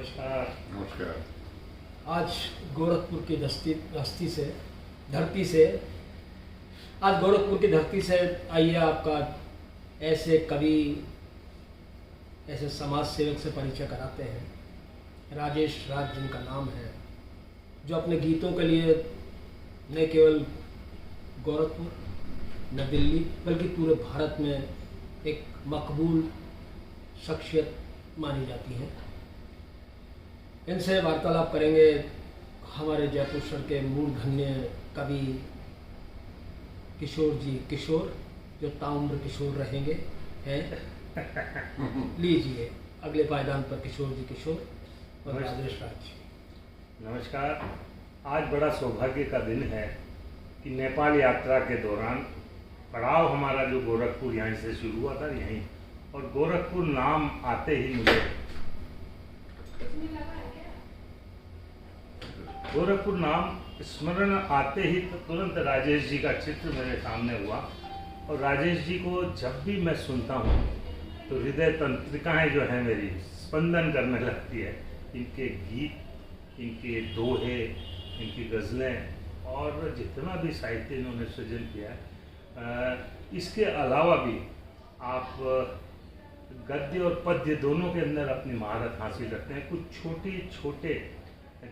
नमस्कार। नमस्कार। आज गोरखपुर की धरती से आज गोरखपुर की धरती से आइए आपका ऐसे कवि, ऐसे समाज सेवक से परिचय कराते हैं। राजेश राज जिनका नाम है, जो अपने गीतों के लिए न केवल गोरखपुर न दिल्ली बल्कि पूरे भारत में एक मकबूल शख्सियत मानी जाती हैं। इनसे वार्तालाप करेंगे हमारे जयपुर शहर के मूर्धन्य कवि किशोर जी, किशोर जो ताउम्र किशोर रहेंगे हैं। लीजिए अगले पायदान पर किशोर जी, किशोर और राजेश राज जी। नमस्कार। आज बड़ा सौभाग्य का दिन है कि नेपाल यात्रा के दौरान पड़ाव हमारा जो गोरखपुर यहाँ से शुरू हुआ था यहीं, और गोरखपुर नाम आते ही मुझे गोरखपुर नाम स्मरण आते ही तो तुरंत राजेश जी का चित्र मेरे सामने हुआ। और राजेश जी को जब भी मैं सुनता हूँ तो हृदय तंत्रिकाएँ जो हैं मेरी स्पंदन करने लगती है। इनके गीत, इनके दोहे, इनकी गज़लें और जितना भी साहित्य इन्होंने सृजन किया है, इसके अलावा भी आप गद्य और पद्य दोनों के अंदर अपनी महारत हासिल रखते हैं। कुछ छोटे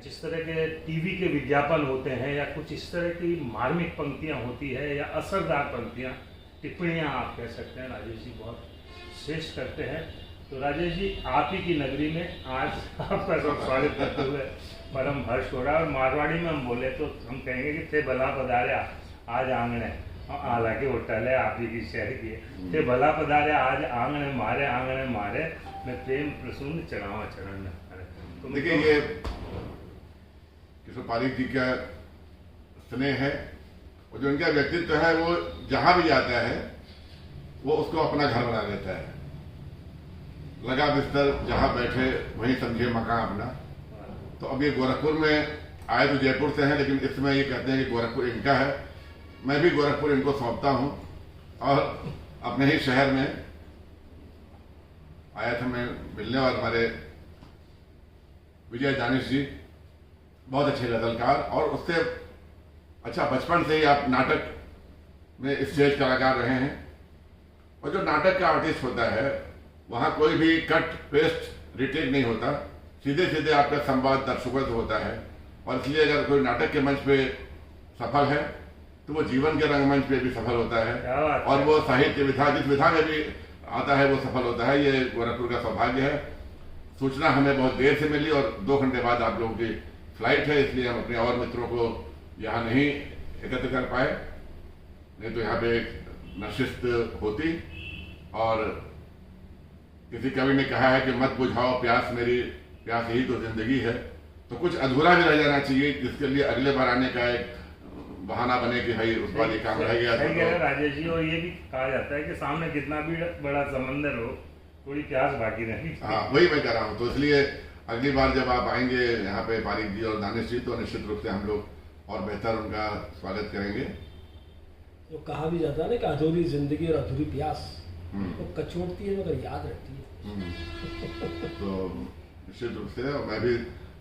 जिस तरह के टीवी के विज्ञापन होते हैं या कुछ इस तरह की मार्मिक पंक्तियां होती है या असरदार पंक्तियां, टिप्पणियां आप कह सकते हैं, राजेश जी बहुत श्रेष्ठ करते हैं। तो राजेश जी, आप ही की नगरी में आज आपका सब स्वागत करते हुए परम हर्ष हो रहा है। और मारवाड़ी में हम बोले तो हम कहेंगे कि थे भला पधारे आज आंगने, हालांकि होटल है आप ही की शहर की है। थे भला पधारे आज आंगने मारे मैं प्रेम प्रसून चढ़ावा चरण में। तो देखिए, ये किशोर पारिक जी का स्नेह है और जो इनका व्यक्तित्व है वो जहां भी जाता है वो उसको अपना घर बना लेता है। लगा बिस्तर जहां बैठे वहीं समझे मकान अपना। तो अब ये गोरखपुर में आए तो जयपुर से हैं, लेकिन इसमें ये कहते हैं कि गोरखपुर इनका है। मैं भी गोरखपुर इनको सौंपता हूं और अपने ही शहर में आया था मैं मिलने। और हमारे विजय दानिश जी बहुत अच्छे गजलकार, और उससे अच्छा बचपन से ही आप नाटक में स्टेज कलाकार रहे हैं। और जो नाटक का आर्टिस्ट होता है वहाँ कोई भी कट पेस्ट रिटेक नहीं होता, सीधे सीधे आपका संवाद दर्शकों से होता है। और इसलिए अगर कोई नाटक के मंच पे सफल है तो वो जीवन के रंगमंच पे भी सफल होता है, और वो साहित्य विधा जिस विधा में भी आता है वो सफल होता है। ये गोरखपुर का सौभाग्य है। सूचना हमें बहुत देर से मिली और 2 घंटे बाद आप लोगों की फ्लाइट है, इसलिए हम अपने और मित्रों को यहाँ नहीं एकत्र कर पाए, नहीं तो यहाँ पे एक नशिस्त होती। और किसी कवि ने कहा है कि मत बुझाओ प्यास मेरी, प्यास यही तो जिंदगी है। तो कुछ अधूरा भी रह जाना चाहिए जिसके लिए अगले बार आने का एक बहाना बने कि भाई उस बार ये काम रह गया था। तो राजेश जी, और ये भी कहा जाता है कि सामने कितना भी बड़ा समंदर हो, कोई प्यास बाकी नहीं। हाँ, वही मैं कह रहा हूँ। तो इसलिए अगली बार जब आप आएंगे यहाँ पे पारिक जी और दानिश जी, तो निश्चित रूप से हम लोग और बेहतर उनका स्वागत करेंगे। जो कहा भी जाता है ना कि अधूरी जिंदगी और अधूरी प्यास वो कचोटती है मगर याद रहती है। तो निश्चित रूप से, और मैं भी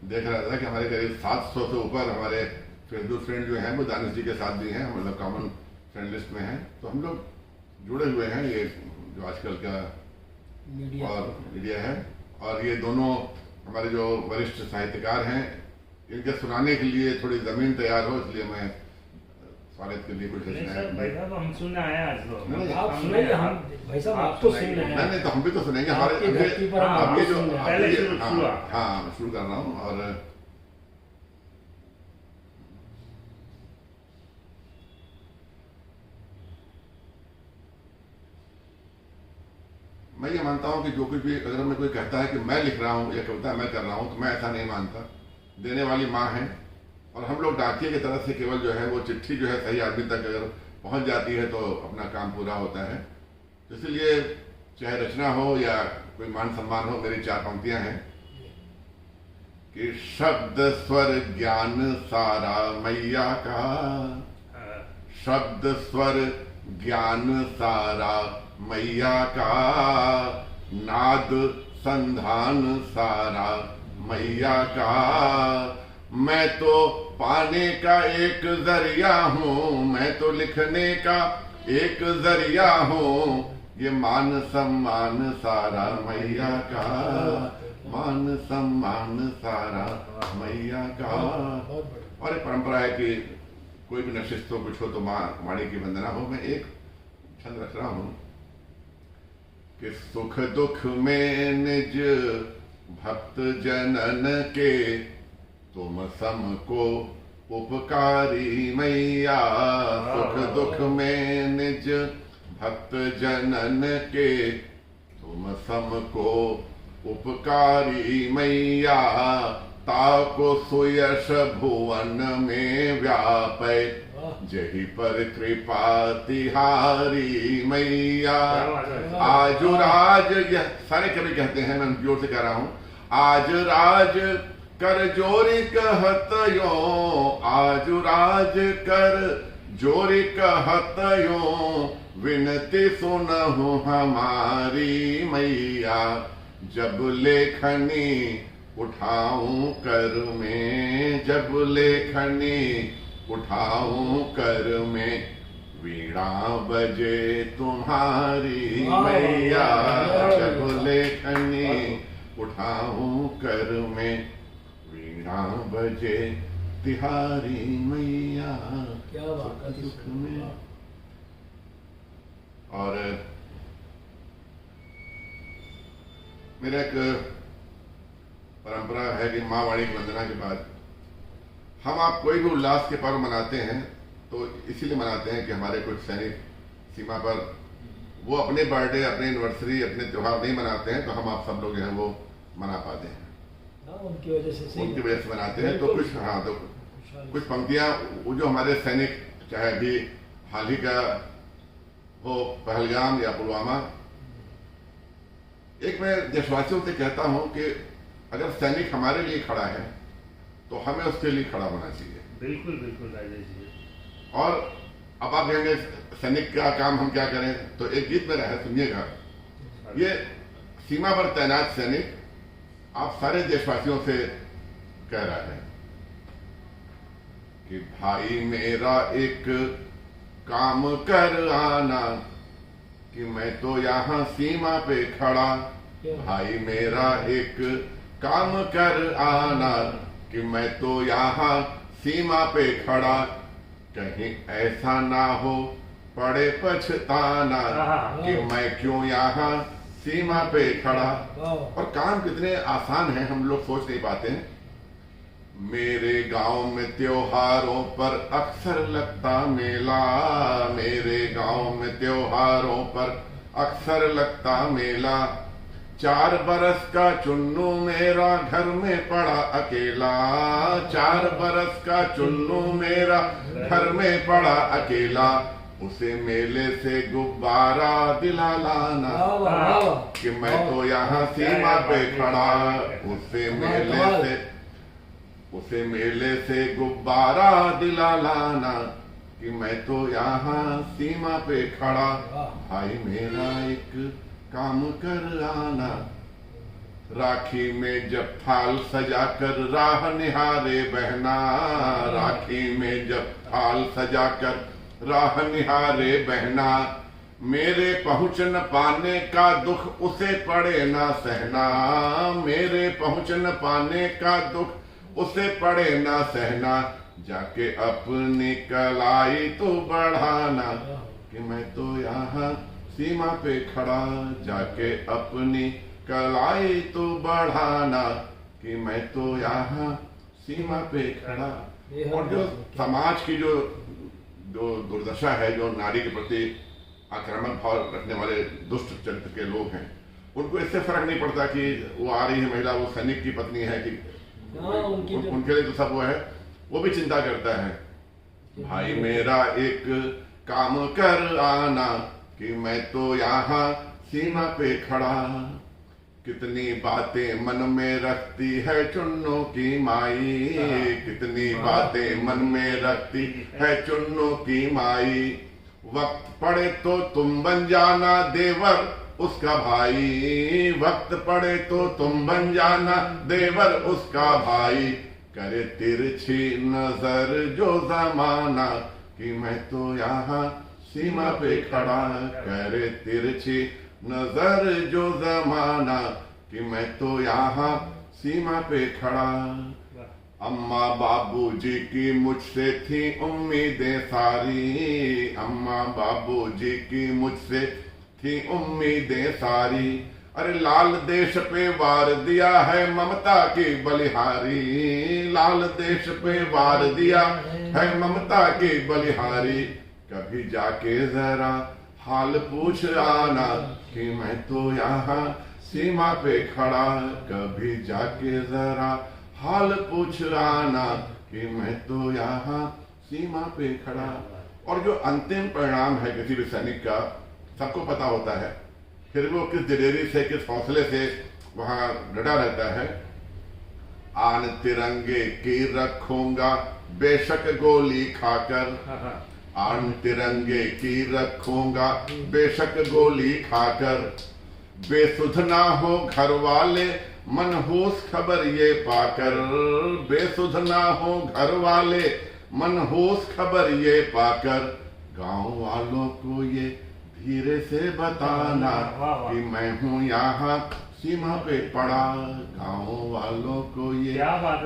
देख रहा था कि हमारे करीब 700 से ऊपर हमारे फेसबुक फ्रेंड जो हैं वो दानिश जी के साथ भी हैं, मतलब कॉमन फ्रेंड लिस्ट में हैं। तो हम लोग जुड़े हुए हैं, ये जो आजकल का मीडिया है। और ये दोनों हमारे जो वरिष्ठ साहित्यकार हैं, इनके सुनाने के लिए थोड़ी जमीन तैयार हो, इसलिए मैं स्वागत के लिए कुछ भाई साहब हम सुनने आए आज तो आप सुनाइए। हम भाई साहब आप तो सुन रहे हैं। नहीं तो हम भी तो सुनेंगे। हमारे आपके जो पहले शुरू कर रहा हूँ। और मैं ये मानता हूँ कि जो कुछ भी अगर मैं कोई कहता है कि मैं लिख रहा हूँ या कविता मैं कर रहा हूँ, तो मैं ऐसा नहीं मानता। देने वाली माँ है, और हम लोग डाकिये की तरफ से केवल जो है वो चिट्ठी जो है सही आदमी तक अगर पहुँच जाती है तो अपना काम पूरा होता है। इसलिए चाहे रचना हो या कोई मान सम्मान हो, मेरी 4 पंक्तियाँ हैं कि शब्द स्वर ज्ञान सारा मैया का, शब्द स्वर ज्ञान सारा मैया का, नाद संधान सारा मैया का। मैं तो पाने का एक जरिया हूँ, मैं तो लिखने का एक जरिया हूँ। ये मान सम्मान सारा मैया का, मान सम्मान सारा मैया का। और एक परंपरा है कि कोई भी नशिस्त हो, कुछ हो तो माँ वाणी की वंदना हो। मैं एक छंद रख रहा हूँ कि सुख दुख में निज भक्त जनन के, तुम समको उपकारी मैया। सुख दुख में निज भक्त जनन के, तुम समको उपकारी मैया। ताको सुयश भुवन में व्यापै, जही पर कृपा तिहारी मैया। आजु राज, यह सारे कवि कहते हैं, मैं जोर से कह रहा हूं। आज राज कर जोरी कहत यो, आजु राज कर जोरी कहत यो। विनती सुनहु हमारी मैया, जब लेखनी उठाऊं कर में, जब लेखनी उठाऊं कर में। वीणा बजे तुम्हारी मैया, जब लेखनी उठाऊं कर में। वीणा बजे तिहारी मैया। क्या बात है। और मेरा एक परंपरा है कि माँ वाणी की वंदना के बाद हम आप कोई भी उल्लास के पर्व मनाते हैं तो इसीलिए मनाते हैं कि हमारे कुछ सैनिक सीमा पर वो अपने बर्थडे, अपने एनिवर्सरी, अपने त्योहार नहीं मनाते हैं, तो हम आप सब लोग जो हैं वो मना पाते हैं। उनकी वजह से मनाते हैं। तो कुछ तो कुछ पंक्तियां वो जो हमारे सैनिक, चाहे अभी हाल ही का हो पहलगाम या पुलवामा, एक मैं देशवासियों से कहता हूं कि अगर सैनिक हमारे लिए खड़ा है तो हमें उसके लिए खड़ा होना चाहिए। बिल्कुल बिल्कुल राजेश जी। और अब आप कहेंगे सैनिक का काम हम क्या करें, तो एक गीत मेरा है, सुनिएगा। ये सीमा पर तैनात सैनिक आप सारे देशवासियों से कह रहा है कि भाई मेरा एक काम कर आना, कि मैं तो यहाँ सीमा पे खड़ा। भाई मेरा एक काम कर आना, कि मैं तो यहाँ सीमा पे खड़ा। कहीं ऐसा ना हो पड़े पछताना, कि मैं क्यों यहाँ सीमा पे खड़ा। और काम कितने आसान है, हम लोग सोच नहीं पाते हैं। मेरे गांव में त्योहारों पर अक्सर लगता मेला, मेरे गांव में त्योहारों पर अक्सर लगता मेला। 4 बरस का चुन्नू मेरा घर में पड़ा अकेला, 4 बरस का चुन्नू मेरा घर में पड़ा अकेला। उसे मेले से गुब्बारा दिला लाना, कि मैं तो यहाँ सीमा पे खड़ा। उसे मेले से गुब्बारा दिला लाना, कि मैं तो यहाँ सीमा पे खड़ा। भाई मेरा एक काम कर आना। राखी में जब थाल सजाकर राह निहारे बहना, राखी में जब थाल सजाकर राह निहारे बहना। मेरे पहुँच न पाने का दुख उसे पड़े ना सहना, मेरे पहुँच न पाने का दुख उसे पड़े ना सहना। जाके अपनी कलाई तो बढ़ाना, कि मैं तो यहाँ सीमा पे खड़ा। जाके अपनी कलाई तो बढ़ाना, कि मैं तो यहाँ सीमा पे खड़ा। और जो समाज की जो दुर्दशा है, जो नारी के प्रति आक्रामक भाव रखने वाले दुष्ट चरित्र के लोग हैं, उनको इससे फर्क नहीं पड़ता कि वो आ रही है महिला, वो सैनिक की पत्नी है कि उनके लिए तो सब वो है, वो भी चिंता करता है। भाई मेरा एक काम कर आना, कि मैं तो यहाँ सीमा पे खड़ा। कितनी बातें मन में रखती है चुन्नों की माई, कितनी बातें मन में रखती है चुन्नों की माई। वक्त पड़े तो तुम बन जाना देवर, उसका भाई, वक्त पड़े तो तुम बन जाना देवर उसका भाई। करे तिरछी नजर जो जमाना कि मैं तो यहाँ सीमा पे खड़ा, करे तिरछी नजर जो जमाना कि मैं तो यहाँ सीमा पे खड़ा। अम्मा बाबूजी की मुझसे थी उम्मीदें सारी, अम्मा बाबूजी की मुझसे थी उम्मीदें सारी। अरे लाल देश पे वार दिया है ममता की बलिहारी, लाल देश पे वार दिया है ममता की बलिहारी। कभी जाके जरा हाल पूछ आना कि मैं तो यहाँ सीमा पे खड़ा, कभी जाके जरा हाल पूछ आना कि मैं तो यहाँ सीमा पे खड़ा। और जो अंतिम परिणाम है किसी भी सैनिक का सबको पता होता है, फिर वो किस दिलेरी से किस हौसले से वहां डटा रहता है। आन तिरंगे की रखूंगा बेशक गोली खाकर, आन तिरंगे की रखूंगा बेशक गोली खाकर। बेसुध ना हो घर वाले मनहूस खबर ये पाकर, बेसुध ना हो घर वाले मनहूस खबर ये पाकर। गांव वालों को ये धीरे से बताना कि मैं हूँ यहाँ सीमा पे पड़ा, गांव वालों को ये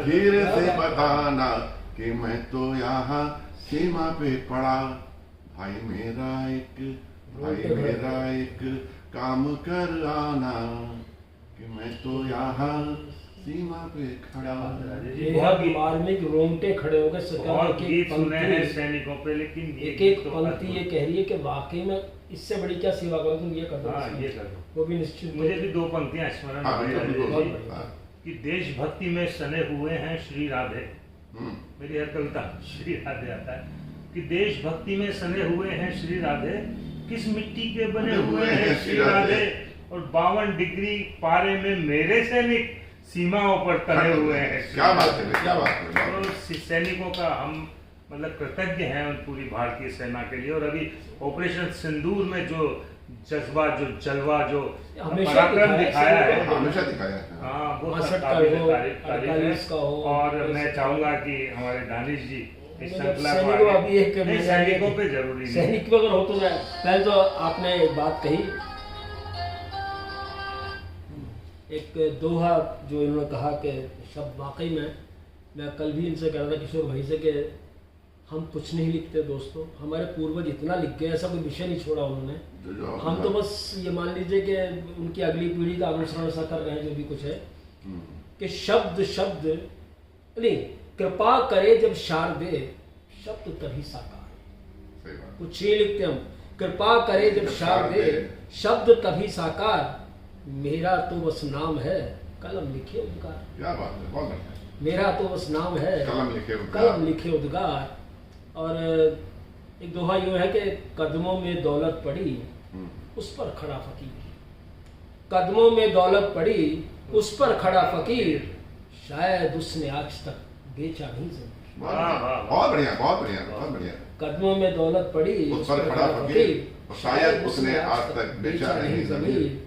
धीरे से बताना कि मैं तो यहाँ सीमा पे पड़ा। भाई मेरा एक काम कर आना कि मैं तो यहाँ सीमा पे खड़ा। बहुत मार्मिक रोंगटे खड़े हो गए सरकार के। गीत सुने हैं सैनिकों पे, लेकिन एक एक पंक्ति ये कह रही है कि वाकई में इससे बड़ी क्या सेवा करो तुम, ये कर दो। ये कर दो। वो भी निश्चित। मुझे भी दो पंक्तियां स्मरण कि देशभक्ति में सने हुए हैं श्री राधे। मेरी हर कविता श्री राधे आता है कि देशभक्ति में सने हुए हैं श्री राधे, किस मिट्टी के बने हुए हैं श्री राधे। और 52 डिग्री पारे में मेरे सैनिक सीमाओं पर तले हुए हैं। क्या बात है, क्या बात है। तो सैनिकों का हम मतलब कृतज्ञ हैं उन पूरी भारतीय सेना के लिए। और अभी ऑपरेशन सिंदूर में जो जज्बा, जो जलवा, जो पराक्रम दिखाया है, हमेशा दिखाया है। हाँ, वो तारीफ है। और मैं चाहूंगा कि हमारे दानिश जी इस श्रृंखला को अभी एक सैनिकों पे जरूरी है। सैनिक पे अगर हो तो जाए। पहले तो आपने एक बात कही, एक दोहा जो इन्होंने कहा कि शब्द वाकई में, मैं कल भी इनसे कह रहा था किशोर भाई से कि हम कुछ नहीं लिखते दोस्तों, हमारे पूर्वज इतना लिख गए, ऐसा कोई विषय नहीं छोड़ा उन्होंने। हम तो बस ये मान लीजिए कि उनकी अगली पीढ़ी का अनुसरण सा कर रहे हैं जो भी कुछ है, कि शब्द शब्द नहीं, कृपा करे जब शारदे शब्द तभी साकार। कुछ ही लिखते हम, कृपा करे जब शारदे शब्द तभी साकार। मेरा तो बस नाम है कलम लिखे उद्गार। क्या बात है, बहुत अच्छा। मेरा तो बस नाम है कलम लिखे उद्गार। और एक दोहा यूं है कि कदमों में दौलत पड़ी उस पर खड़ा फकीर, कदमों में दौलत पड़ी उस पर खड़ा फकीर, शायद उसने आज तक बेचा नहीं जमीन। बहुत बढ़िया, बहुत बढ़िया, बहुत बढ़िया। कदमों में दौलत पड़ी उस पर खड़ा फकीर, शायद उसने आज तक बेचा नहीं जमीन।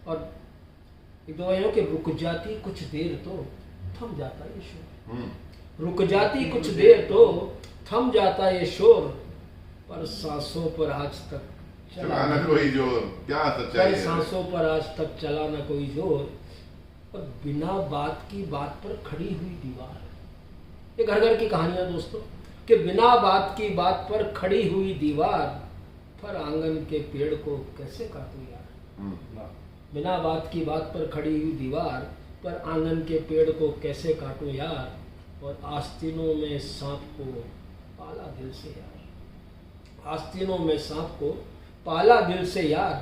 और एक दो कि रुक जाती कुछ देर तो थम जाता ये शोर, रुक जाती कुछ देर तो थम जाता ये शोर, पर सांसों पर आज तक चला न कोई जोर। क्या सच्चाई है, सांसों पर आज तक चला न कोई जोर। और बिना बात की बात पर खड़ी हुई दीवार। ये घर घर की कहानियां दोस्तों, कि बिना बात की बात पर खड़ी हुई दीवार, पर आंगन के पेड़ को कैसे काटूं यार। बिना बात की बात पर खड़ी हुई दीवार, पर आंगन के पेड़ को कैसे काटूं यार। और आस्तीनों में सांप को पाला दिल से यार, आस्तीनों में सांप को पाला दिल से यार,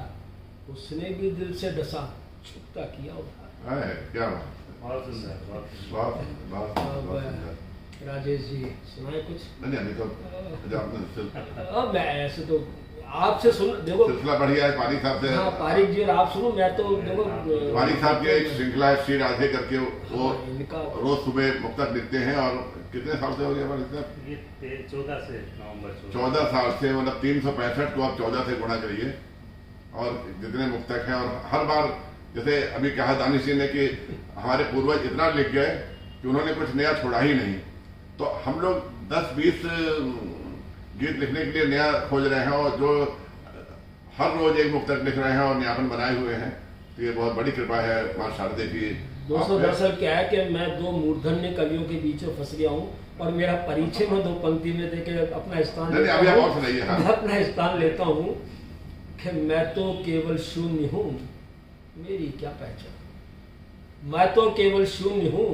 उसने भी दिल से डसा छुपता किया उधार। क्या बहुत सुंदर, बहुत राजेश जी सुनाए कुछ? नहीं, अभी तो अब मैं ऐसे तो आपसे सुन, देखो सिलसिला बढ़िया है पारिक साहब से। हाँ, पारिक जी और आप सुनो, मैं तो देखो पारिक साहब की एक श्रृंखला है श्री राधे करके, वो रोज सुबह मुक्तक लिखते हैं। और कितने साल से हो गया पारिक साहब? ये 14 से नवंबर 14 साल से, मतलब 365 को आप 14 से गुणा करिए और जितने मुक्तक हैं, और हर बार जैसे अभी कहा दानिश जी ने कि हमारे पूर्वज इतना लिख गए कि उन्होंने कुछ नया छोड़ा ही नहीं, तो हम लोग 10-20 गीत लिखने के लिए नया खोज रहे हैं, और जो हर रोज एक मुक्तक लिख रहे हैं और नयापन बनाए हुए हैं, तो ये बहुत बड़ी कृपा है मां शारदे की। दोस्तों दरअसल क्या है कि मैं दो मूर्धन्य कवियों के बीच में फंस गया हूँ, और मेरा परिचय में 2 पंक्ति में देके अपना स्थान नहीं, अभी आप और सुनाइए। हाँ। मैं अपना स्थान लेता हूँ कि मैं तो केवल शून्य हूँ, मेरी क्या पहचान। मैं तो केवल शून्य हूँ,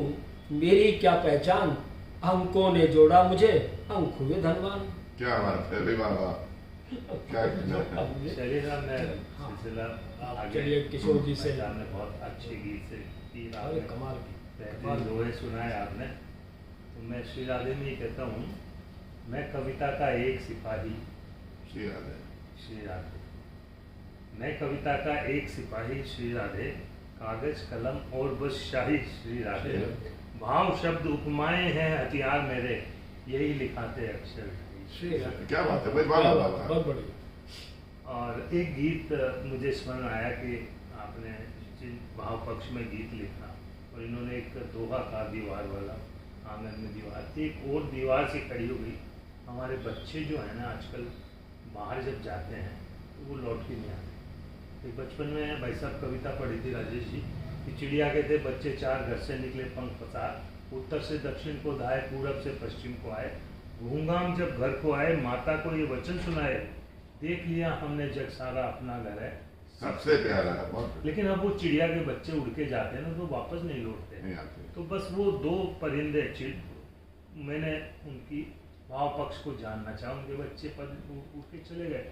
मेरी क्या पहचान। अंकों ने जोड़ा मुझे, अंक हुए धनवान। क्या बात है, अरे वाह वाह, क्या चलिए साहब, मैं हाँ। सिलसिला आगे चलिए किशोर जी से। आपने बहुत अच्छे गीत से की, अरे आपने कमाल की बेहतरीन दोहे सुनाए आपने। तो मैं श्री राधे में ही कहता हूँ, मैं कविता का एक सिपाही, श्री राधे, श्री राधे। मैं कविता का एक सिपाही श्री राधे, कागज कलम और बस शाही श्री राधे। भाव शब्द उपमाएं हैं हथियार मेरे, यही लिखाते अक्षर श्री राधे। क्या बात है भाई, बहुत बढ़िया। और एक गीत मुझे स्मरण आया कि आपने जिन भाव पक्ष में गीत लिखा, और इन्होंने एक दोहा का दीवार वाला, आंगन में दीवार, एक और दीवार से खड़ी हो गई। हमारे बच्चे जो है ना आजकल बाहर जब जाते हैं तो वो लौट के नहीं आते। एक बचपन में भाई साहब कविता पढ़ी थी राजेश जी कि चिड़िया के थे बच्चे 4, घर से निकले पंख पसार, उत्तर से दक्षिण को धाए, पूरब से पश्चिम को आए। घूंघाम जब घर को आए, माता को ये वचन सुनाए, देख लिया हमने जग सारा अपना घर है सबसे प्यारा है, बहुत। लेकिन अब वो चिड़िया के बच्चे उड़ के जाते हैं ना, तो वापस नहीं लौटते। नहीं आते। तो बस वो 2 परिंदे मैंने उनकी भाव पक्ष को जानना चाहा। उनके बच्चे उड़ के चले गए,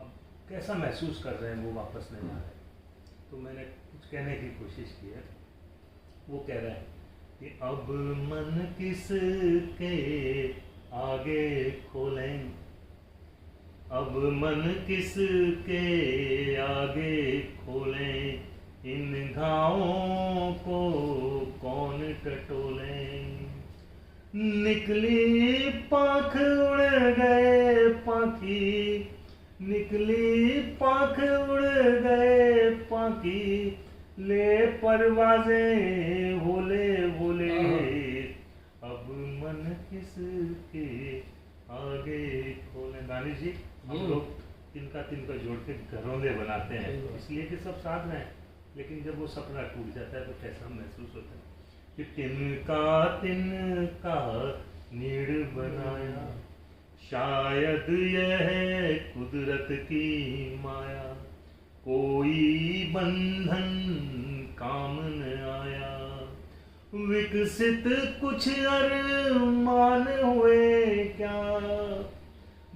अब कैसा महसूस कर रहे हैं वो वापस नहीं आ रहे। तो मैंने कुछ कहने की कोशिश की है। वो कह रहे हैं कि अब मन किस के आगे खोलें, अब मन किस के आगे खोलें, इन घावों को कौन टटोलें। निकली पाख उड़ गए पाखी, निकली पाख उड़ गए पाखी, ले परवाजे होले होले। अब मन किस के आगे खोले। दानिश जी, हम लोग तिनका तिनका जोड़ के घरौंदे बनाते हैं, इसलिए कि सब साथ में, लेकिन जब वो सपना टूट जाता है तो कैसा महसूस होता है कि तिनका नीड़ बनाया, शायद यह कुदरत की माया, कोई बंधन काम न आया। विकसित कुछ अरमान हुए क्या,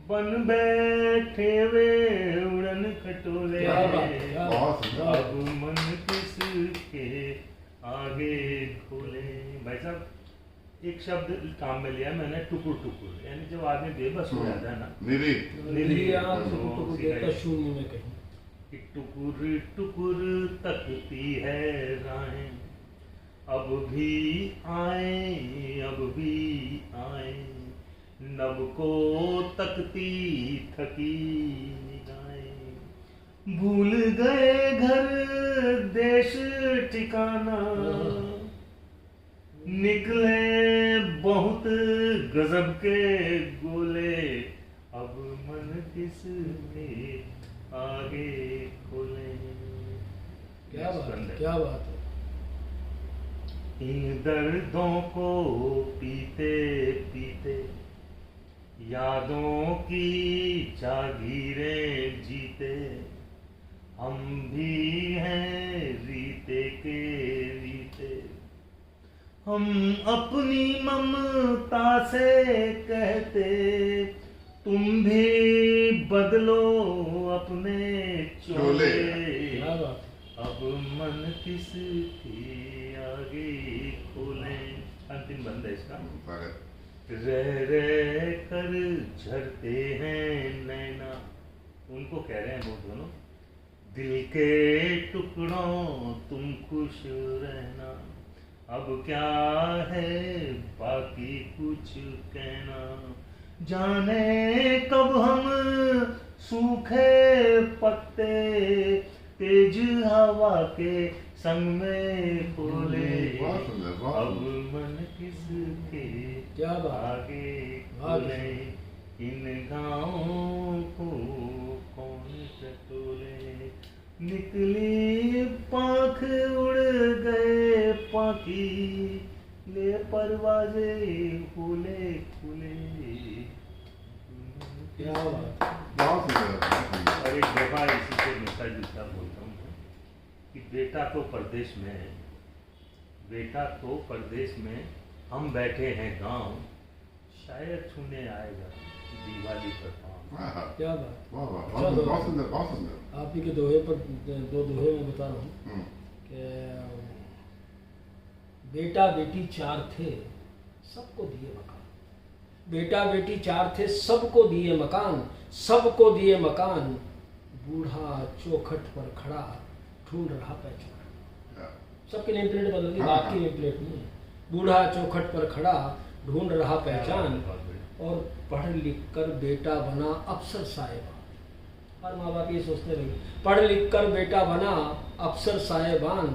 बन बैठे वे उड़न खटोले। अब मन किस के आगे खोले। भाई साहब, एक शब्द काम में लिया मैंने, टुकुर टुकुर, यानी जब आदमी बेबस हो जाता है ना, शून्य में कहीं कि टुकुर टुकुर तकती है राहें, अब भी आए अब भी आए, नब को तकती थकी निगाहें, भूल गए घर देश ठिकाना, निकले बहुत गजब के गोले। अब मन किस के आगे खोले। क्या बात है। इन दर्दों को पीते पीते, यादों की जागीरें जीते, हम भी हैं रीते के रीते। हम अपनी ममता से कहते, तुम भी बदलो अपने चोले। अब मन किस के आगे खोलें। अंतिम बंद है इसका। रह रह कर झरते हैं नैना, उनको कह रहे हैं वो दोनों, दिल के टुकड़ों तुम खुश रहना। अब क्या है बाकी कुछ कहना, जाने कब हम सूखे पत्ते तेज हवा के संग में फूले, बहुत सुंदर, बहुत अब सुंदर। मन किसके क्या बात। आगे वाह। खुले, इन गाँवों को कौन टटोले, निकली पाख उड़ गए पाखी, ले परवाजे फूले फूले। क्या बात। बहुत सुंदर, बहुत सुंदर। और एक दफा इसी से मिलता जुलता बोलता हूँ कि बेटा तो परदेश में है, बेटा तो परदेश में, हम बैठे हैं गांव, शायद छूने आएगा दिवाली पर पाँव। हाँ, हाँ। क्या बात। वाह, वाह, अच्छा, बहुत तो- बहुत सुंदर, बहुत सुंदर। आप ही के दोहे पर दो दोहे मैं बता रहा हूँ हम्म, कि बेटा बेटी चार थे सबको दिए मकान, बेटा बेटी चार थे सबको दिए मकान, सबको दिए मकान, बूढ़ा चौखट पर खड़ा ढूंढ रहा पहचान। हाँ, सबकी नेम प्लेट बदल गई, हाँ, बात हाँ। की नेम प्लेट नहीं है। बूढ़ा चौखट पर खड़ा ढूंढ रहा पहचान, बहुत बढ़िया। और पढ़ लिख कर बेटा बना अफसर साहेबान। हर माँ बाप ये सोचते रहे, पढ़ लिख कर बेटा बना अफसर साहेबान,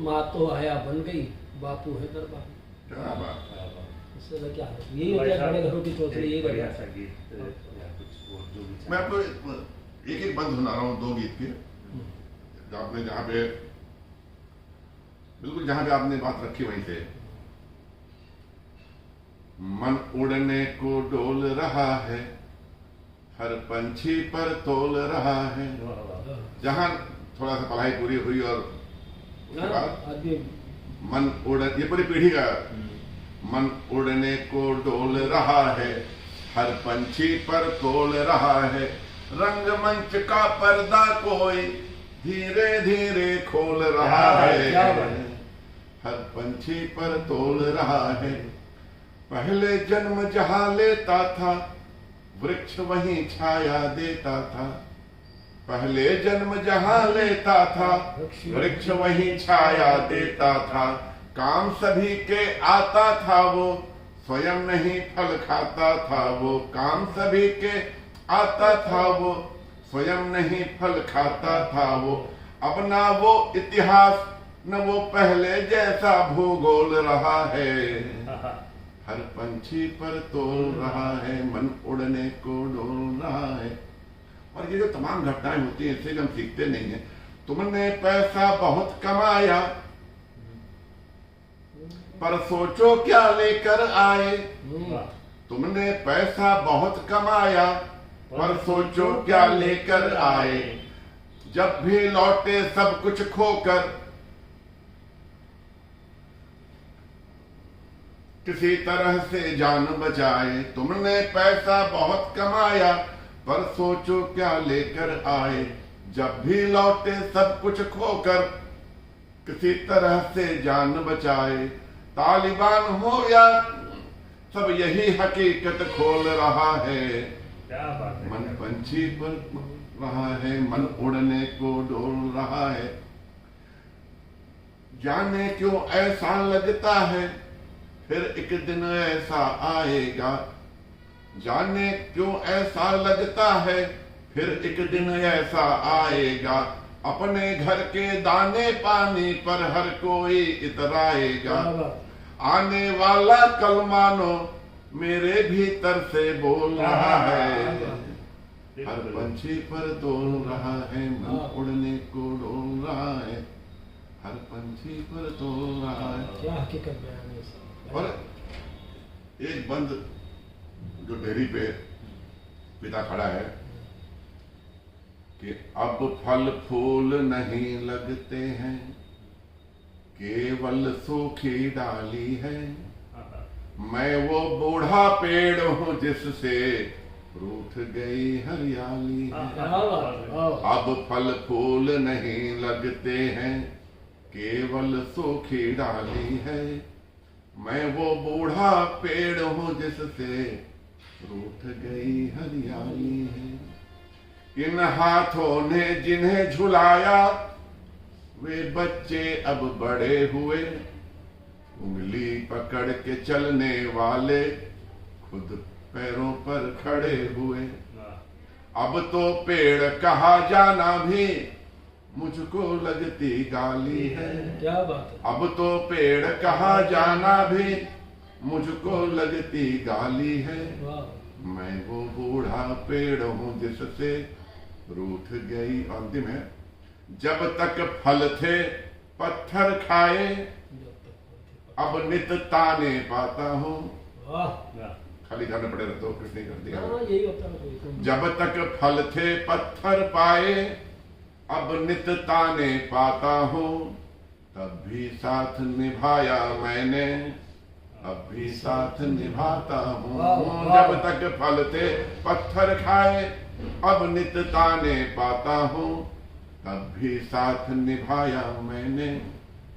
माँ तो आया बन गई बापू है दरबार। क्या बात। क्या बात। इससे ज्यादा क्या है, यही होता है बड़े घरों की चौधरी, यही एक बढ़िया रहता सा है। गीत या कुछ वो जो भी मैं आपको एक एक बंद सुना रहा हूँ, दो गीत के, जो आपने जहाँ पे बिल्कुल जहाँ पे आपने बात रखी वहीं से। मन उड़ने को डोल रहा है, हर पंछी पर तोल रहा है। वाह, वाह। जहाँ थोड़ा सा पढ़ाई पूरी हुई और उसके हाँ, बाद आदमी मन उड़, ये पूरी पीढ़ी का मन उड़ने को डोल रहा है, हर पंछी पर तोल रहा है, रंगमंच का पर्दा कोई धीरे धीरे खोल रहा क्या है, बात है। हर पंछी पर तोल रहा है। पहले जन्म जहाँ लेता था, वृक्ष वहीं छाया देता था, पहले जन्म जहाँ लेता था, वृक्ष वहीं छाया देता था, काम सभी के आता था वो, स्वयं नहीं फल खाता था वो, काम सभी के आता था वो, स्वयं नहीं फल खाता था वो। अब ना वो इतिहास न वो पहले जैसा भूगोल रहा है, हर पंछी पर तोल रहा है, मन उड़ने को डोल रहा है। और ये जो तमाम घटनाएं होती हैं, इससे हम सीखते नहीं है। तुमने पैसा बहुत कमाया, पर सोचो क्या लेकर आए, तुमने पैसा बहुत कमाया, पर सोचो क्या लेकर आए, जब भी लौटे सब कुछ खोकर, किसी तरह से जान बचाए। तुमने पैसा बहुत कमाया, पर सोचो क्या लेकर आए, जब भी लौटे सब कुछ खोकर, किसी तरह से जान बचाए। तालिबान हो या सब यही हकीकत खोल रहा है, क्या बात है। मन पंछी पर रहा है, मन उड़ने को डोल रहा है। जाने क्यों ऐसा लगता है, फिर एक दिन ऐसा आएगा, जाने क्यों ऐसा लगता है, फिर एक दिन ऐसा आएगा, अपने घर के दाने पानी पर हर कोई इतराएगा। आने वाला कल मानो मेरे भीतर से बोल रहा है, हर पंछी पर तोल रहा है, मन उड़ने को डोल रहा है, हर पंछी पर तोल रहा है। क्या हकीकत बयान है इसकी। और एक बंद जो डेयरी पे पिता खड़ा है कि अब फल फूल नहीं लगते हैं, केवल सूखी डाली है, मैं वो बूढ़ा पेड़ हूँ जिससे रूठ गई हरियाली है। अब फल फूल नहीं लगते हैं, केवल सूखी डाली है, मैं वो बूढ़ा पेड़ हूँ जिससे रूठ गई हरियाली है। इन हाथों ने जिन्हें झुलाया, वे बच्चे अब बड़े हुए, उंगली पकड़ के चलने वाले खुद पैरों पर खड़े हुए। अब तो पेड़ कहा जाना भी मुझको लगती गाली है। क्या बात है। अब तो पेड़ कहा जाना भी मुझको लगती गाली है। वाह। मैं वो बूढ़ा पेड़ हूँ जिससे रूठ गई। अंतिम है, जब तक फल थे पत्थर खाए, अब नित ताने पाता हूँ। वाह। खाली करना पड़ेगा तो कुछ नहीं कर दिया। हाँ, यही होता है। जब तक फल थे पत्थर पाए, अब नित ताने पाता हूँ। तब भी साथ निभाया मैंने, अब भी साथ निभाता हूँ। जब तक फल थे पत्थर खाए, अब नित ताने पाता हूँ। तब भी साथ निभाया मैंने,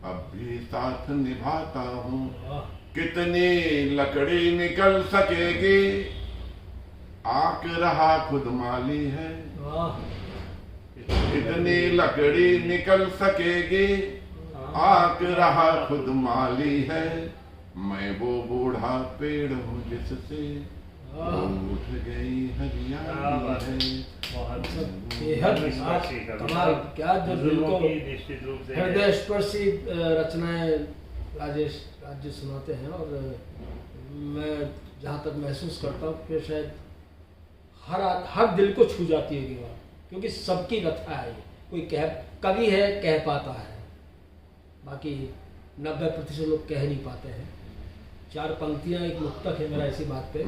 अब भी साथ निभाता हूँ। कितनी लकड़ी निकल सकेगी, आक रहा खुद माली है। कितनी लकड़ी निकल सकेगी, आक रहा खुद माली है। मैं वो बूढ़ा पेड़ हूँ जिससे उठ गई हरियाली है। कमाल, क्या जो दिल को हृदय स्पर्शी रचनाएं राजेश जी सुनाते हैं। और मैं जहाँ तक महसूस करता हूँ कि शायद हर दिल को छू जाती है ये बात, क्योंकि सबकी व्यथा है। कोई कवि है कह पाता है, बाकी 90% लोग कह नहीं पाते हैं। 4 पंक्तियां, एक मुक्तक है मेरा इसी बात पे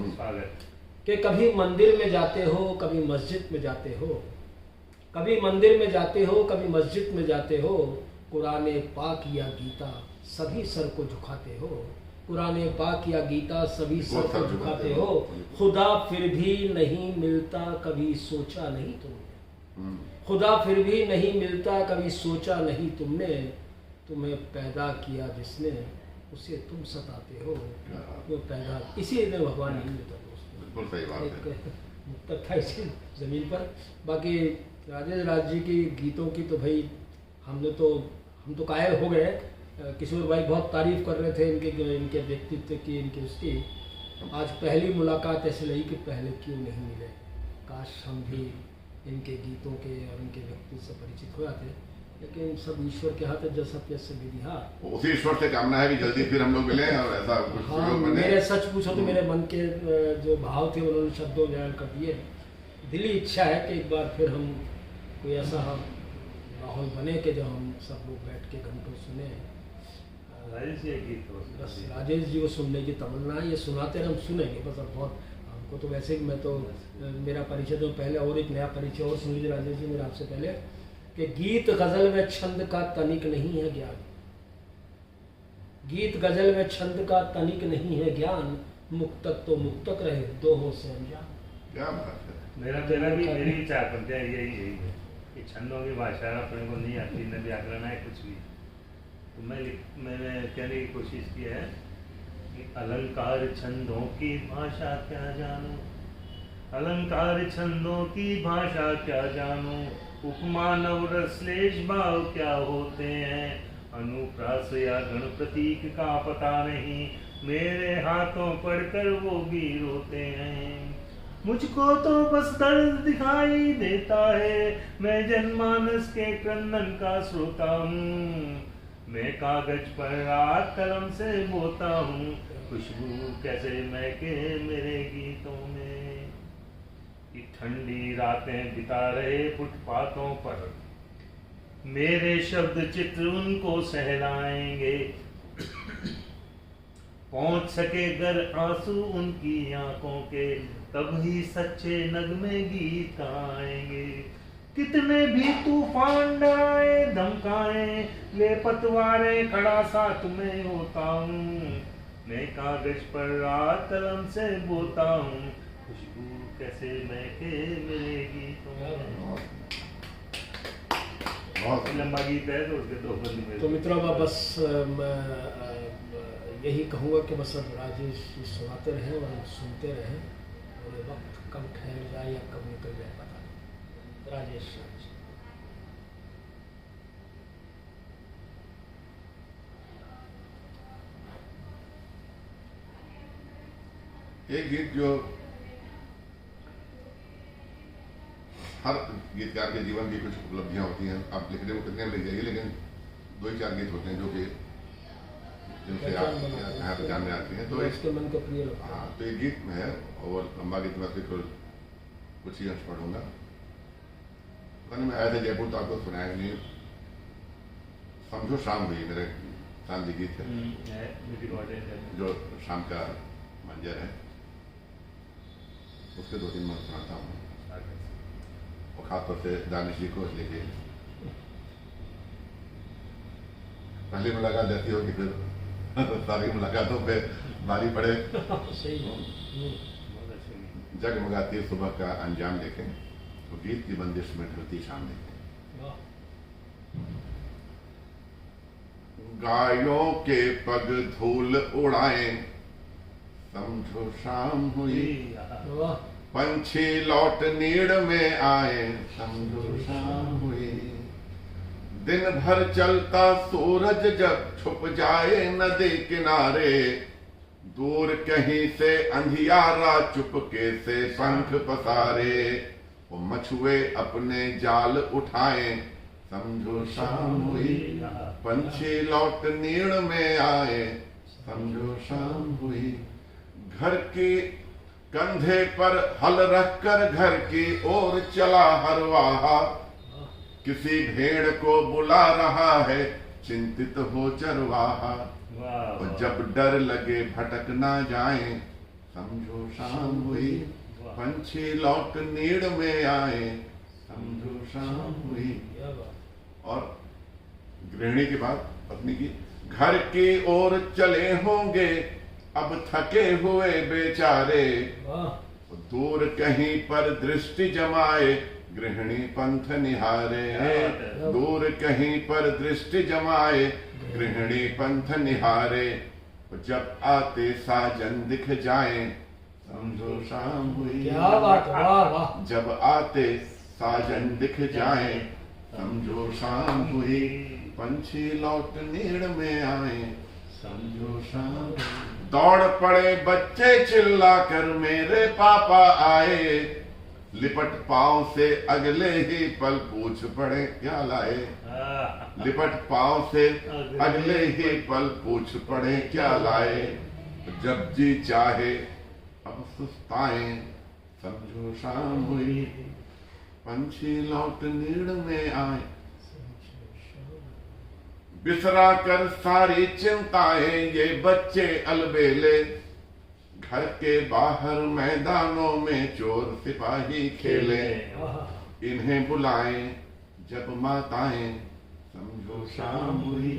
कि कभी मंदिर में जाते हो, कभी मस्जिद में जाते हो, कभी मंदिर में जाते हो, कभी मस्जिद में जाते हो, कुरान पाक या गीता सभी सर को झुकाते हो। कुरान पाक या गीता सभी सर को झुकाते हो। खुदा फिर भी नहीं मिलता, कभी सोचा नहीं तुमने। खुदा फिर भी नहीं मिलता, कभी सोचा नहीं तुमने। तुम्हें पैदा किया जिसने, उसे तुम सताते हो। वो पैदा इसी में भगवान नहीं मिलता दोस्तों। बिल्कुल सही बात है। मुक्तक था इसी जमीन पर। बाकी राजेश राज जी की गीतों की तो भाई हम तो कायल हो गए। किशोर भाई बहुत तारीफ कर रहे थे इनके व्यक्तित्व की, इनकी उसकी। आज पहली मुलाकात ऐसे लगी कि पहले क्यों नहीं मिले। काश हम भी इनके गीतों के और इनके व्यक्तित्व से परिचित हो जाते, लेकिन सब ईश्वर के हाथ है। जैसा पैसे विधि हाथ, उसी ईश्वर से कामना है कि जल्दी फिर हम लोग मिलें और ऐसा कुछ हाँ, मेरे सच पूछो तो मेरे मन के जो भाव थे उन्होंने शब्दों में बयान कर दिए। दिली इच्छा है कि एक बार फिर हम कोई ऐसा माहौल बने कि जो हम सब लोग बैठ के घंटों सुने। बस राजेश जी को सुनने की तमन्ना है। ये सुनाते हैं, हम सुनेंगे बस। और बहुत हमको तो वैसे ही, मैं तो मेरा परिचय तो पहले, और एक नया परिचय और सुन लीजिए राजेश जी मेरा आपसे पहले, कि गीत गजल में छंद का तनिक नहीं है ज्ञान। गीत गजल में छंद का तनिक नहीं है ज्ञान। मुक्तक तो मुक्तक रहे, दो हो से अनजान। क्या बात है। मेरी 4 पंक्तियां यही है कि छंदों की भाषा अपने को नहीं आती, न व्याकरण है कुछ भी। तो मैंने कहने की कोशिश की है कि अलंकार छंदों की भाषा क्या जानो, अलंकार छंदों की भाषा क्या जानो, उपमान और श्लेष भाव क्या होते हैं, अनुप्रास या गण प्रतीक का पता नहीं, मेरे हाथों पढ़कर वो भी रोते हैं। मुझको तो बस दर्द दिखाई देता है, मैं जनमानस के क्रंदन का श्रोता हूँ। मैं कागज पर रात कलम से बोता हूँ, खुशबू कैसे महके मेरे गीतों में। कि ठंडी रातें बिता रहे फुटपाथों पर, मेरे शब्द चित्र उनको सहलाएंगे। पहुंच सके गर आंसू उनकी आंखों के, तब ही सच्चे नगमे गीत आएंगे। कितने भी तूफान डराए धमकाए, ले पतवारे खड़ा साथ में होता हूँ। मैं कागज पर रात कलम से बोता हूँ, खुशबू कैसे महके मेरे गीतों में। बहुत लंबा गीत है तो उसके 2 बंद में। तो मित्रों बस मैं यही कहूँगा कि बस अब राजेश सुनाते रहें और हम सुनते रहें, और ये वक्त कब ठहर जाए या कब निकल जाए पता नहीं। राजेश एक गीत जो हर गीतकार के जीवन की कुछ उपलब्धियां होती हैं। आप लिखने में कितने लिख जाइए, लेकिन 2 ही 4 गीत होते हैं जो कि जिनसे आप यहाँ पहचान में आती हैं। तो इसके मन को प्रिय लगता है। हाँ, तो ये गीत में है और लंबा गीत में फिर कुछ ही अंश पढ़ूंगा। पता नहीं, मैं आया था जयपुर तो आपको सुनाया नहीं। समझो शाम हुई मेरे शाम जी गीत है, जो शाम का मंजर है, उसके 2-3 मैं सुनाता हूँ। और खासतौर से दानिश जी को लेके पहली मुलाकात ऐसी हो कि फिर सारी मुलाकातों पे भारी पड़े। सही है। जगमगाती सुबह का अंजाम देखें तो गीत की बंदिश में ढलती शाम देखें। गायों के पग धूल उड़ाएं, समझो शाम हुई। पंछी लौट नीड़ में आए, समझो शाम हुई। दिन भर चलता सूरज जब छुप जाए नदी किनारे, दूर कहीं से अंधियारा चुपके से पंख पसारे। वो मछुए अपने जाल उठाए, समझो शाम हुई। पंछी लौट नीड़ में आए, समझो शाम हुई। घर की कंधे पर हल रखकर घर की ओर चला हरवाहा, किसी भेड़ को बुला रहा है चिंतित हो चरवाहा। और जब डर लगे भटक ना जाए, समझो शाम हुई। पंछी लौट नीड़ में आए, समझो शाम हुई। और गृहिणी के बाद पत्नी की, घर की ओर चले होंगे अब थके हुए बेचारे, दूर कहीं पर दृष्टि जमाए गृहिणी पंथ निहारे। दूर कहीं पर दृष्टि जमाए गृहिणी पंथ निहारे। जब आते साजन दिख जाए, समझो शाम हुई। क्या बात, वाह वाह। जब आते साजन दिख जाए, समझो शाम हुई। पंछी लौट नीड़ में आए, समझो शाम। दौड़ पड़े बच्चे चिल्लाकर मेरे पापा आए, लिपट पांव से अगले ही पल पूछ पड़े क्या लाए। लिपट पांव से अगले ही पल पूछ पड़े क्या लाए। जब जी चाहे अब सुस्ताए, समझो शाम हुई। पंछी लौट नीड़ में आए, बिसरा कर सारी चिंताएं ये बच्चे अलबेले। घर के बाहर मैदानों में चोर सिपाही खेले। इन्हें बुलाएं जब माताएं, समझो शाम हुई।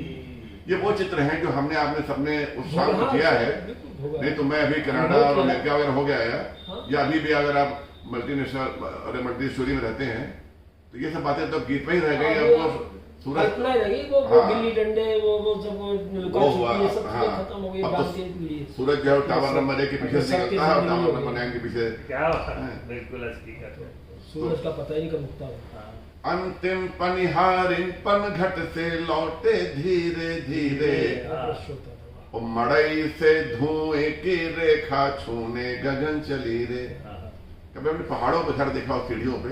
ये वो चित्र हैं जो हमने आपने सबने उस शाम को किया है। नहीं तो मैं अभी कनाडा और अमेरिका वगैरह हो गया है, या अभी भी अगर आप मल्टीनेशनल मल्टीस्टोरी में रहते हैं तो ये सब बातें तो गीत में ही रह गई। अब वो सूरज गिल्ली डंडे वो सब ये सब खत्म हो गई। सूरज जो है टावर नंबर 1 के पीछे निकलता है और टावर नंबर 9 के पीछे। क्या बिल्कुल सूरज का पता ही नहीं कब उगता है। अंतिम पनिहारिन पनघट से लौटे धीरे धीरे, और मड़ई से धुएं की रेखा छूने गगन चली रे। कभी हमने पहाड़ों पे घर देखा और सीढ़ियों पे,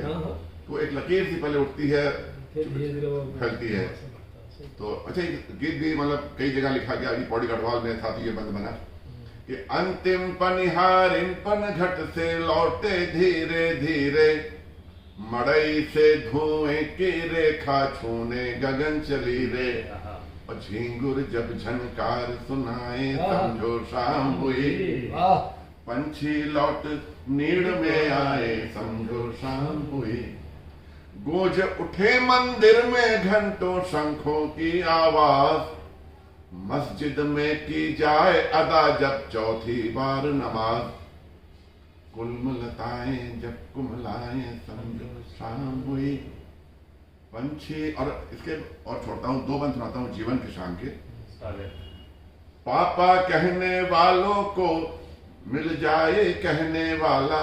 तो एक लकीर सी पहले उठती है फैलती है। तो अच्छा, गीत भी मतलब कई जगह लिखा गया। अभी पौड़ी गढ़वाल में था तो ये बंद बना कि अंतिम पनिहारिन पनघट से लौटे धीरे धीरे, मड़ई से धुएं की रेखा छूने गगन चली रे। और झींगुर जब झनकार सुनाए, समझो शाम हुई। पंछी लौट नीड़ में आए, समझो शाम हुई। गूंज उठे मंदिर में घंटों शंखों की आवाज, मस्जिद में की जाए अदा जब चौथी बार नमाज। कुलमलताएं जब कुमलाएं, समझो शाम हुई। पंछी, और इसके और छोड़ता हूँ 2 बंद सुनाता हूँ जीवन के शाम के। पापा कहने वालों को मिल जाए कहने वाला,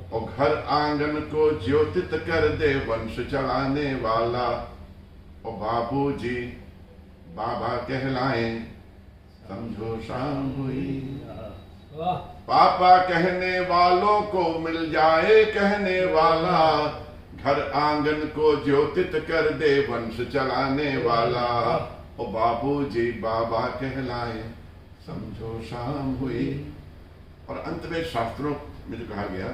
और घर आंगन को ज्योतित कर दे वंश चलाने वाला। और बाबूजी बाबा कहलाएं, समझो शाम हुई। वाह। पापा कहने वालों को मिल जाए कहने वाला, घर आंगन को ज्योतित कर दे वंश चलाने वाला। ओ बाबूजी बाबा कहलाए समझो शाम हुई। और अंत में शास्त्रों में जो कहा गया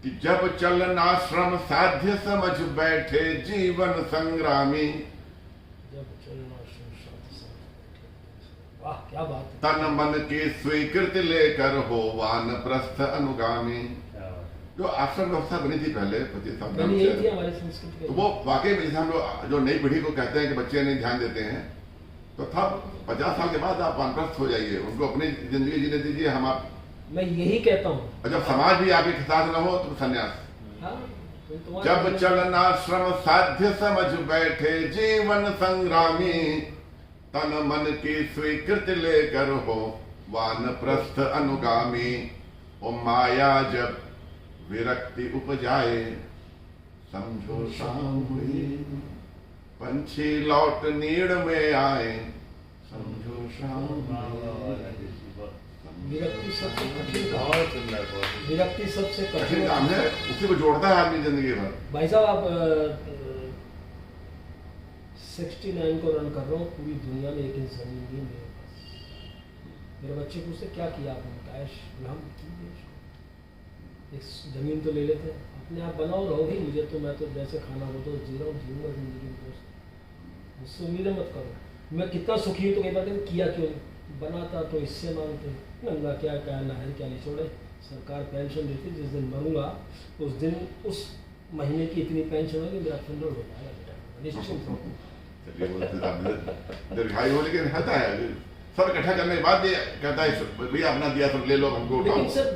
कि जब चलना श्रम साध्य समझ बैठे जीवन संग्रामी, जब चलना संसार समझ। वाह क्या बात है। तन मन की स्वीकृति लेकर हो वानप्रस्थ अनुगामी। जो आश्रम व्यवस्था बनी थी पहले 25 साल पहले यही थी हमारी संस्कृति तो वो वाकई में जैसे हम लोग जो नई पीढ़ी को कहते हैं कि बच्चे नहीं ध्यान देते हैं, तो तब 50 साल के बाद आप वानप्रस्थ हो जाइए, उनको अपनी जिंदगी जीने दीजिए। हम आप मैं यही कहता हूँ। और जब समाज भी आपके साथ न हो तो संन्यास। हाँ, जब चलना श्रम साध्य समझ बैठे जीवन संग्रामी, तन मन की स्वीकृति लेकर हो वानप्रस्थ अनुगामी। ओ माया जब विरक्ति उपजाए समझो शाम हुई, पंछी लौट नीड़ में आए समझो शाम हुई। विरक्ति सबसे कठिन काम। बहुत सुंदर, बहुत सुंदर। विरक्ति सबसे कठिन कठिन काम है, उसी को जोड़ता है आदमी जिंदगी भर। भाई साहब आप 69 को रन कर रहा हूँ पूरी दुनिया में, एक इंसान नहीं मेरे पास। मेरे बच्चे पूछते क्या किया आपने, कैश गुलाम इस जमीन तो ले लेते हैं, अपने आप बनाओ रहोगे। मुझे तो मैं तो जैसे खाना हो तो जी रहा हूँ, जीऊँगा जिंदगी में दोस्त, मुझसे उम्मीदें मत करो। मैं कितना सुखी हूँ तो कई बार किया क्यों नहीं, बनाता तो इससे मांगते नंगा क्या क्या नहर क्या नहीं छोड़े। सरकार पेंशन देती, जिस दिन मरूंगा उस दिन उस महीने की इतनी पेंशन होगी, मेरा फंडल हो जाएगा बेटा, निश्चिंत हो। दीर्घायु हो, लेकिन रहता है सब इकट्ठा करने के बाद कहता है भैया अपना दिया सब ले लो, हमको उठाओ। लेकिन सर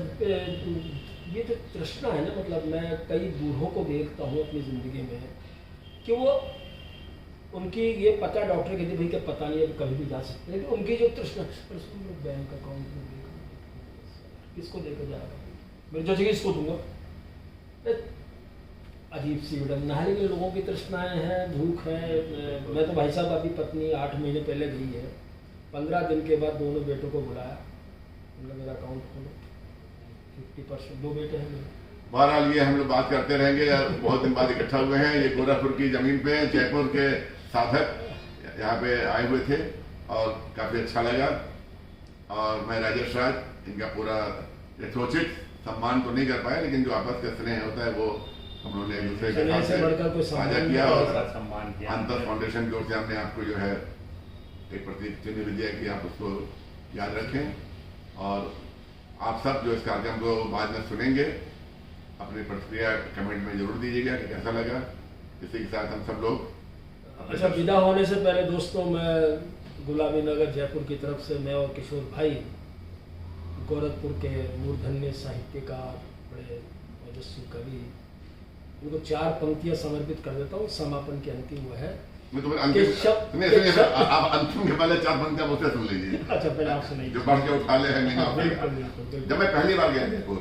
ये जो तृष्णा है ना, मतलब मैं कई बूढ़ों को देखता हूँ अपनी जिंदगी में कि वो उनकी ये पता डॉक्टर कहते भाई क्या पता नहीं अभी कभी भी जा सकते हैं, लेकिन उनकी जो तृष्णा बैंक अकाउंट में किसको लेकर जाएगा, मेरी जो जगह इसको दूंगा। अजीब सी उड़न नहाने के लोगों की तृष्णाएं हैं, भूख है। मैं तो भाई साहब अभी पत्नी 8 महीने पहले गई है, 15 दिन के बाद दोनों बेटों को बुलाया, मेरा अकाउंट खोलो, 50%, 2 बेटे हैं मेरे। बहरहाल ये हम लोग बात करते रहेंगे यार, बहुत दिन बाद इकट्ठा हुए हैं। ये गोरखपुर की जमीन पे जयपुर के साधक यहाँ पे आए हुए थे और काफी अच्छा लगा। और मैं राजेश राज, इनका पूरा यथोचित सम्मान तो नहीं कर पाया, लेकिन जो आपस का स्नेह होता है वो हम लोगों ने एक दूसरे के साथ साझा किया। और अंतर फाउंडेशन की ओर से हमने आपको जो है एक प्रतीक चिन्ह भी दिया कि आप उसको याद रखें। और आप सब जो इस कार्यक्रम को बाद में सुनेंगे अपनी प्रतिक्रिया कमेंट में जरूर दीजिएगा कि कैसा लगा। इसी के साथ हम सब लोग अच्छा विदा होने से पहले दोस्तों, मैं गुलाबी नगर जयपुर की तरफ से मैं और किशोर भाई गोरखपुर के मूर्धन्य साहित्यकार, बड़े ओजस्वी कवि, उनको 4 पंक्तियां समर्पित कर देता हूँ। समापन की अंतिम वो है मैं तुम्हें अंतिम आप अंतिम के पहले 4 पंक्तियां मुझसे सुन लीजिए। अच्छा पहले आप सुनाइए जो बढ़ के उठा ले है। जब मैं पहली बार गया जयपुर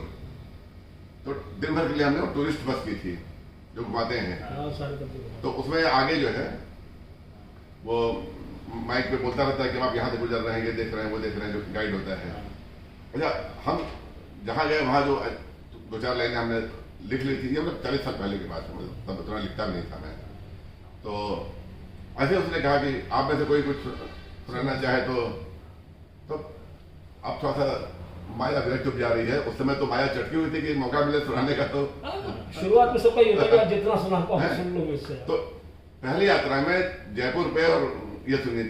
तो दिन भर के लिए हमने टूरिस्ट बस की थी जो घुमाते हैं, तो उसमें आगे जो है वो माइक पे बोलता रहता है कि आप यहाँ से गुजर रहे हैं, ये देख रहे हैं, वो देख रहे हैं, जो गाइड होता है। अच्छा हम जहाँ गए वहाँ जो 2-4 लाइनें हमने लिख ली थी, मतलब 40 साल पहले की बात है, तब उतना लिखता नहीं था मैं। तो ऐसे उसने कहा कि आप में से कोई कुछ सुनाना चाहे तो आप थोड़ा सा माया विरक्त जा रही है। उस समय तो माया चटकी हुई थी कि मौका मिले सुनाने का। तो शुरुआत में सबका ये होता है जितना सुना पाओ सुन लो मुझसे। तो पहली यात्रा में जयपुर पे, और ये सुनिए,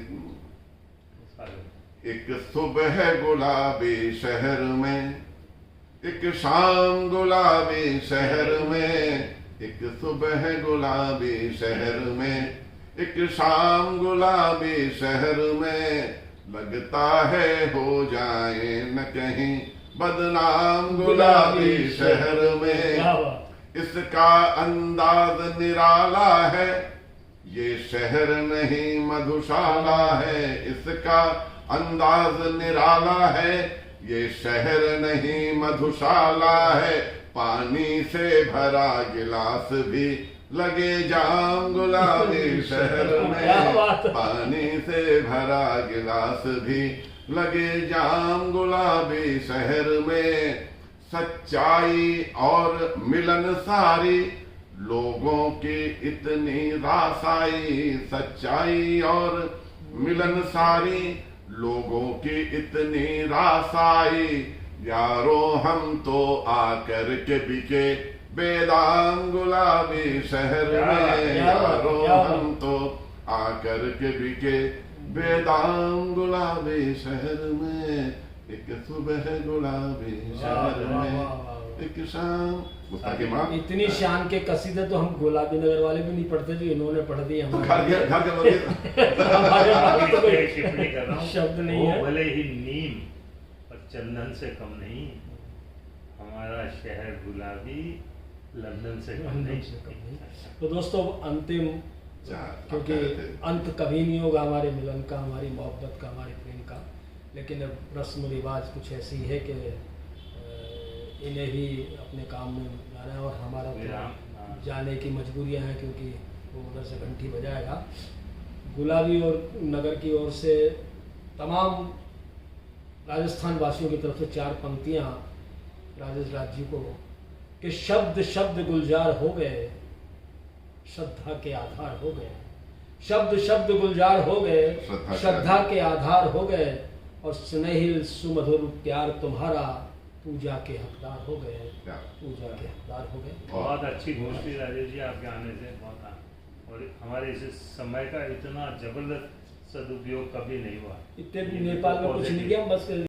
एक सुबह गुलाबी शहर में, एक शाम गुलाबी शहर में, एक सुबह गुलाबी शहर में, एक शाम गुलाबी शहर में, लगता है हो जाए न कहीं बदनाम गुलाबी शहर में। इसका अंदाज निराला है, ये शहर नहीं मधुशाला है। इसका अंदाज निराला है, ये शहर नहीं मधुशाला है। पानी से भरा गिलास भी लगे जाम गुलाबी शहर में, पानी से भरा गिलास भी लगे जाम गुलाबी शहर में, सच्चाई और मिलनसारी लोगों की इतनी रासाई, सच्चाई और मिलनसारी लोगों की इतनी रासाई, यारो हम तो आकर के बिके बेदाम गुलाबी शहर में, यारो हम तो आकर के बिके बेदाम गुलाबी शहर में, एक सुबह गुलाबी शहर में एक शाम। गुस्ताखी माफ। इतनी शान के कसीदे तो हम गुलाबी नगर वाले भी नहीं पढ़ते जो इन्होंने पढ़ दिए घर हमारे हमारे पास तो कोई टिप्पणी कर रहा हूँ, शब्द नहीं वो है। भले ही नीम और चंदन से कम नहीं, हमारा शहर गुलाबी लंदन से कम नहीं। तो दोस्तों अंतिम, क्योंकि अंत कभी नहीं होगा हमारे मिलन का, हमारी मोहब्बत का, हमारे प्रेम का, लेकिन अब रस्म रिवाज कुछ ऐसी है कि इन्हें भी अपने काम में जाना है और हमारा तो जाने की मजबूरियां हैं, क्योंकि वो उधर से घंटी बजाएगा। गुलाबी और नगर की ओर से तमाम राजस्थान वासियों की तरफ से 4 पंक्तियां राजेश राज जी को कि शब्द शब्द गुलजार हो गए, श्रद्धा के आधार हो गए, शब्द शब्द गुलजार हो गए, श्रद्धा के आधार हो गए, और स्नेहिल सुमधुर प्यार तुम्हारा पूजा के हकदार हो गए, पूजा के हकदार हो गए। बहुत अच्छी गोष्ठी राजेश जी आपके आने से, बहुत, और हमारे इस समय का इतना जबरदस्त सदुपयोग कभी नहीं हुआ। इतने नेपाल में कुछ नहीं किया, हम बस